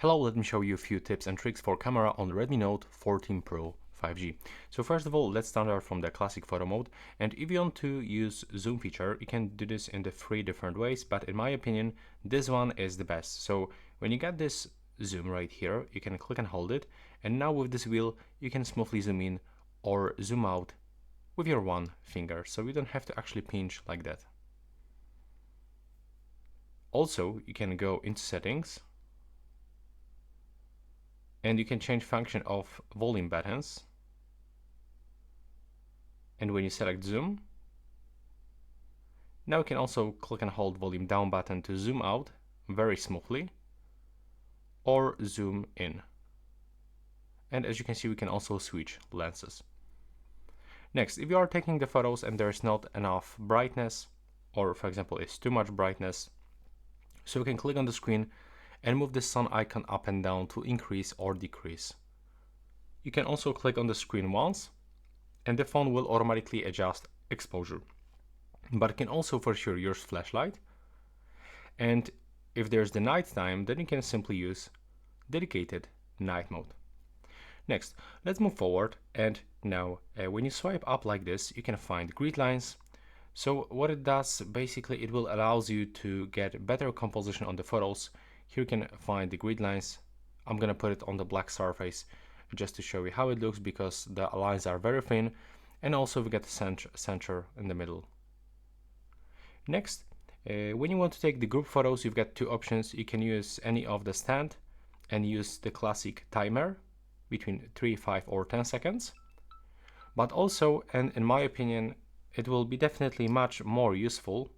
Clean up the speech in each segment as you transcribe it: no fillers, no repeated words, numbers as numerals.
Hello, let me show you a few tips and tricks for camera on Redmi Note 14 Pro 5G. So first of all, let's start out from the classic photo mode. And if you want to use zoom feature, you can do this in the 3 different ways, but in my opinion, this one is the best. So when you get this zoom right here, you can click and hold it. And now with this wheel, you can smoothly zoom in or zoom out with your one finger. So you don't have to actually pinch like that. Also, you can go into settings, and you can change function of volume buttons. And when you select zoom, now you can also click and hold volume down button to zoom out very smoothly or zoom in. And as you can see, we can also switch lenses. Next, if you are taking the photos and there's not enough brightness, or for example it's too much brightness, so you can click on the screen and move the sun icon up and down to increase or decrease. You can also click on the screen once and the phone will automatically adjust exposure. But you can also for sure use flashlight, and if there's the night time, then you can simply use dedicated night mode. Next, let's move forward, and now when you swipe up like this, you can find grid lines. So what it does, basically it will allows you to get better composition on the photos. Here you can find the grid lines. I'm gonna put it on the black surface just to show you how it looks, because the lines are very thin, and also we get the center in the middle. Next, when you want to take the group photos, you've got two options. You can use any of the stand and use the classic timer between 3, 5 or 10 seconds. But also, and in my opinion, it will be definitely much more useful,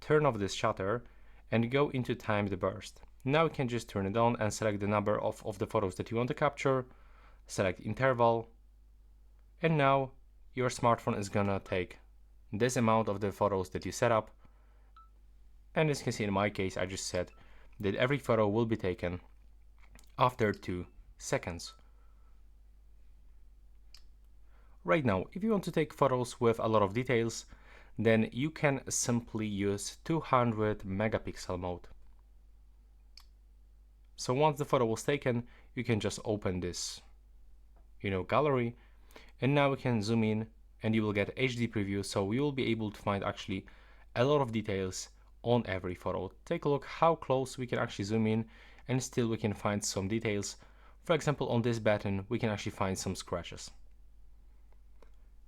turn off this shutter and go into time the burst. Now you can just turn it on and select the number of the photos that you want to capture, select interval, and now your smartphone is gonna take this amount of the photos that you set up. And as you can see in my case, I just said that every photo will be taken after 2 seconds. Right now, if you want to take photos with a lot of details, then you can simply use 200 megapixel mode. So once the photo was taken, you can just open this, gallery, and now we can zoom in and you will get HD preview, so you will be able to find actually a lot of details on every photo. Take a look how close we can actually zoom in, and still we can find some details. For example, on this button, we can actually find some scratches.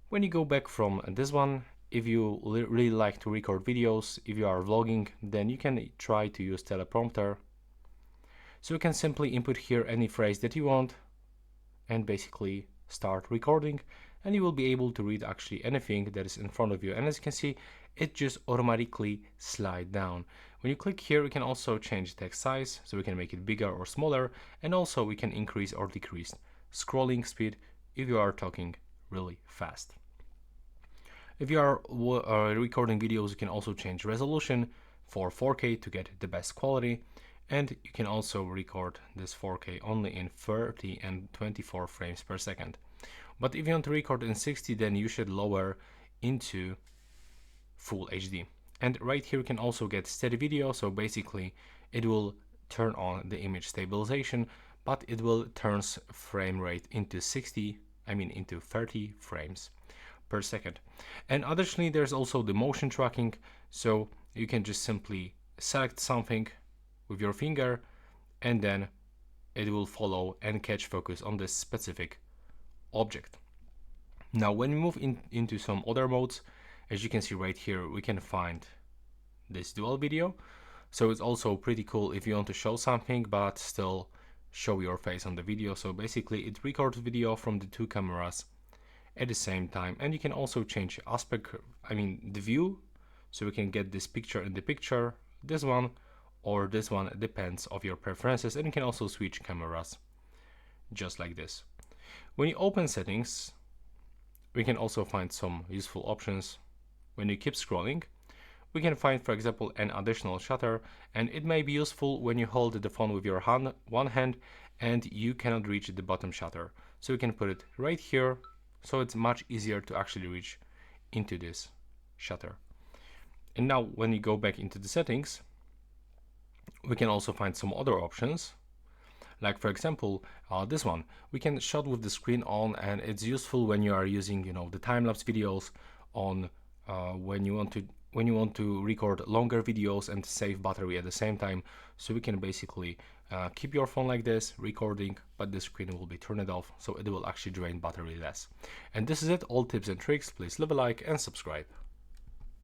When you go back from this one, if you really like to record videos, if you are vlogging, then you can try to use teleprompter. So you can simply input here any phrase that you want and basically start recording, and you will be able to read actually anything that is in front of you. And as you can see, it just automatically slide down. When you click here, we can also change text size, so we can make it bigger or smaller, and also we can increase or decrease scrolling speed if you are talking really fast. If you are recording videos, you can also change resolution for 4K to get the best quality, and you can also record this 4K only in 30 and 24 frames per second. But if you want to record in 60, then you should lower into full HD. And right here you can also get steady video, so basically it will turn on the image stabilization, but it will turn frame rate into 30 frames per second. And additionally, there's also the motion tracking, so you can just simply select something with your finger and then it will follow and catch focus on this specific object. Now when we move into some other modes, as you can see right here, we can find this dual video. So it's also pretty cool if you want to show something but still show your face on the video. So basically it records video from the two cameras at the same time, and you can also change the view, so we can get this picture in the picture, this one or this one, depends of your preferences, and you can also switch cameras just like this. When you open settings, we can also find some useful options. When you keep scrolling, we can find, for example, an additional shutter, and it may be useful when you hold the phone with your one hand and you cannot reach the bottom shutter, so you can put it right here, so it's much easier to actually reach into this shutter. And now when you go back into the settings, we can also find some other options. Like for example, this one, we can shot with the screen on, and it's useful when you are using, the time-lapse videos on when you want to record longer videos and save battery at the same time. So we can basically keep your phone like this, recording, but the screen will be turned off, so it will actually drain battery less. And this is it, all tips and tricks. Please leave a like and subscribe.